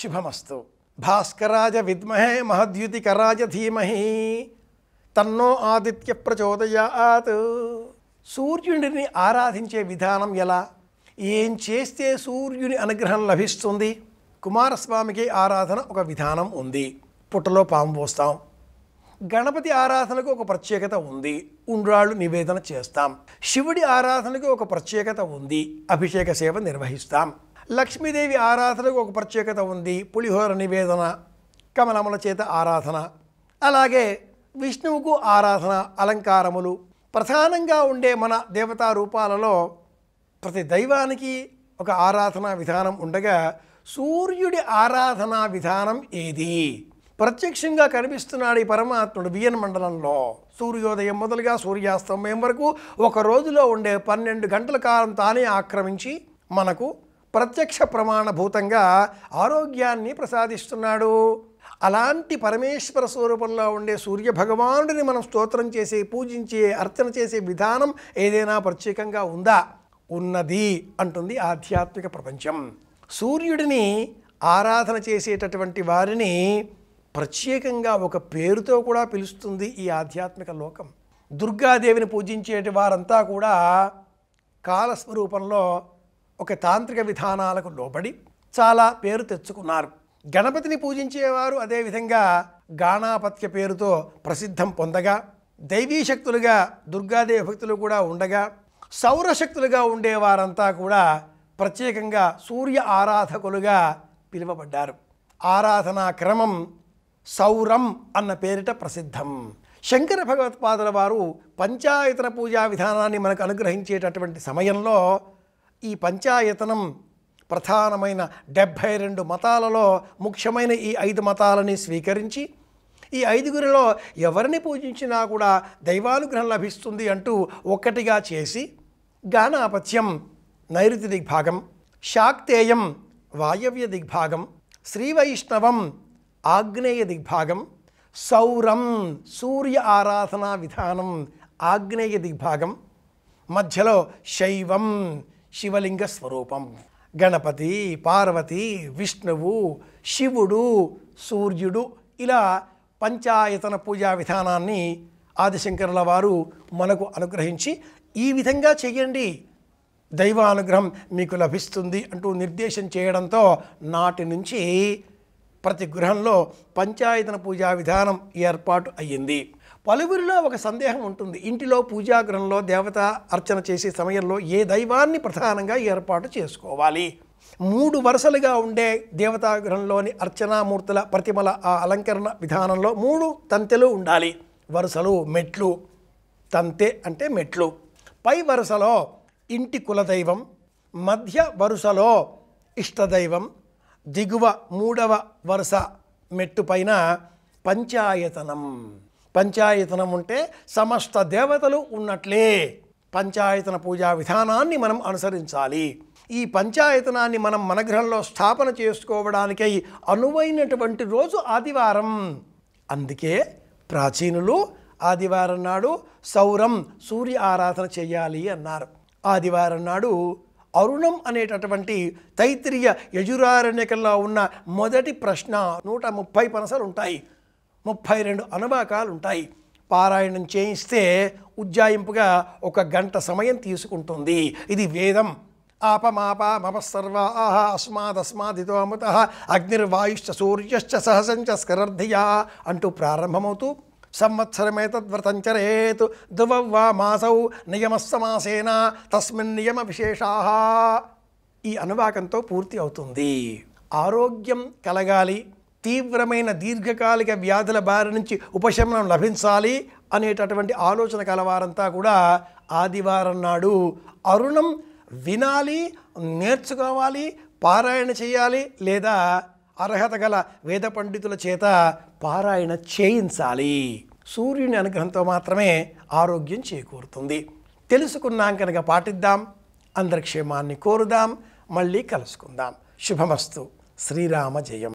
శుభమస్తు. భాస్కరాయ విద్మహే మహద్యుతికరాయ ధీమహి తన్నో ఆదిత్య ప్రచోదయాత్. సూర్యుడిని ఆరాధించే విధానం ఎలా? ఏం చేస్తే సూర్యుని అనుగ్రహం లభిస్తుంది? కుమారస్వామికి ఆరాధన ఒక విధానం ఉంది. పుట్టలో పాము పోస్తాం. గణపతి ఆరాధనకు ఒక ప్రత్యేకత ఉంది. ఉండ్రాళ్ళు నివేదన చేస్తాం. శివుడి ఆరాధనకు ఒక ప్రత్యేకత ఉంది. అభిషేక సేవ నిర్వహిస్తాం. లక్ష్మీదేవి ఆరాధనకు ఒక ప్రత్యేకత ఉంది. పులిహోర నివేదన, కమలముల చేత ఆరాధన. అలాగే విష్ణువుకు ఆరాధన, అలంకారములు. ప్రధానంగా ఉండే మన దేవతా రూపాలలో ప్రతి దైవానికి ఒక ఆరాధనా విధానం ఉండగా సూర్యుడి ఆరాధనా విధానం ఏది? ప్రత్యక్షంగా కనిపిస్తున్నాడు ఈ పరమాత్ముడు వియన్ మండలంలో. సూర్యోదయం మొదలుగా సూర్యాస్తమయం వరకు ఒక రోజులో ఉండే 12 గంటల కాలం తానే ఆక్రమించి మనకు ప్రత్యక్ష ప్రమాణభూతంగా ఆరోగ్యాన్ని ప్రసాదిస్తున్నాడు. అలాంటి పరమేశ్వర స్వరూపంలో ఉండే సూర్యభగవానుడిని మనం స్తోత్రం చేసి పూజించే అర్చన చేసే విధానం ఏదైనా ప్రత్యేకంగా ఉందా? ఉన్నది అంటుంది ఆధ్యాత్మిక ప్రపంచం. సూర్యుడిని ఆరాధన చేసేటటువంటి వారిని ప్రత్యేకంగా ఒక పేరుతో కూడా పిలుస్తుంది ఈ ఆధ్యాత్మిక లోకం. దుర్గాదేవిని పూజించేటి వారంతా కూడా కాలస్వరూపంలో ఒక తాంత్రిక విధానాలకు లోబడి చాలా పేరు తెచ్చుకున్నారు. గణపతిని పూజించేవారు అదేవిధంగా గాణాపత్య పేరుతో ప్రసిద్ధం పొందగా, దైవీ శక్తులుగా దుర్గాదేవి భక్తులు కూడా ఉండగా, సౌరశక్తులుగా ఉండేవారంతా కూడా ప్రత్యేకంగా సూర్య ఆరాధకులుగా పిలువబడ్డారు. ఆరాధనా క్రమం సౌరం అన్న పేరిట ప్రసిద్ధం. శంకర భగవత్పాదుల వారు పంచాయతన పూజా విధానాన్ని మనకు అనుగ్రహించేటటువంటి సమయంలో ఈ పంచాయతనం ప్రధానమైన 72 మతాలలో ముఖ్యమైన ఈ 5 మతాలని స్వీకరించి ఈ 5గురిలో ఎవరిని పూజించినా కూడా దైవానుగ్రహం లభిస్తుంది అంటూ ఒక్కటిగా చేసి గాణాపత్యం నైరుతి దిగ్భాగం, శాక్తేయం వాయవ్య దిగ్భాగం, శ్రీవైష్ణవం ఆగ్నేయ దిగ్భాగం, సౌరం సూర్య ఆరాధనా విధానం ఆగ్నేయ దిగ్భాగం, మధ్యలో శైవం శివలింగ స్వరూపం. గణపతి, పార్వతి, విష్ణువు, శివుడు, సూర్యుడు ఇలా పంచాయతన పూజా విధానాన్ని ఆదిశంకరుల వారు మనకు అనుగ్రహించి ఈ విధంగా చేయండి, దైవానుగ్రహం మీకు లభిస్తుంది అంటూ నిర్దేశం చేయడంతో నాటి నుంచి ప్రతి గృహంలో పంచాయతన పూజా విధానం ఏర్పాటు అయ్యింది. పలువురిలో ఒక సందేహం ఉంటుంది. ఇంటిలో పూజాగృహంలో దేవత అర్చన చేసే సమయంలో ఏ దైవాన్ని ప్రధానంగా ఏర్పాటు చేసుకోవాలి? 3 వరుసలుగా ఉండే దేవతాగృహంలోని అర్చనామూర్తుల ప్రతిమల ఆ అలంకరణ విధానంలో 3 తంతెలు ఉండాలి. వరుసలు మెట్లు. తంతె అంటే మెట్లు. పై వరుసలో ఇంటి కులదైవం, మధ్య వరుసలో ఇష్టదైవం, దిగువ 3వ వరుస మెట్టు పైన పంచాయతనం. పంచాయతనం ఉంటే సమస్త దేవతలు ఉన్నట్లే. పంచాయతన పూజా విధానాన్ని మనం అనుసరించాలి. ఈ పంచాయతనాన్ని మనం మన గృహంలో స్థాపన చేసుకోవడానికై అనువైనటువంటి రోజు ఆదివారం. అందుకే ప్రాచీనులు ఆదివారం నాడు సౌరం సూర్య ఆరాధన చేయాలి అన్నారు. ఆదివారం నాడు అరుణం అనేటటువంటి తైత్తిరీయ యజురారణ్యకంలో ఉన్న మొదటి ప్రశ్న 130 పనసలు ఉంటాయి, 32 అనువాకాలు ఉంటాయి. పారాయణం చేయిస్తే ఉజ్జాయింపుగా 1 గంట సమయం తీసుకుంటుంది. ఇది వేదం. ఆపమాప మపస్సర్వా అస్మాదస్మాదితో అమృత అగ్నిర్వాయుశ్చ సూర్యశ్చ సహసంచ స్కరర్ధియా అంటూ ప్రారంభమవుతూ సంవత్సరమేతద్వ్రతంచరేత్ ధ్రువవ్వా మాసౌ నియమస్సమాసేన తస్మిన్ నియమ విశేషా. ఈ అనువాకంతో పూర్తి అవుతుంది. ఆరోగ్యం కలగాలి, తీవ్రమైన దీర్ఘకాలిక వ్యాధుల బారి నుంచి ఉపశమనం లభించాలి అనేటటువంటి ఆలోచన కలవారంతా కూడా ఆదివారం నాడు అరుణం వినాలి, నేర్చుకోవాలి, పారాయణ చేయాలి, లేదా అర్హత గల వేద పండితుల చేత పారాయణ చేయించాలి. సూర్యుని అనుగ్రహంతో మాత్రమే ఆరోగ్యం చేకూరుతుంది. తెలుసుకున్నాం కనుక పాటిద్దాం. అందరి క్షేమాన్ని కోరుదాం. మళ్ళీ కలుసుకుందాం. శుభమస్తు. శ్రీరామ జయం.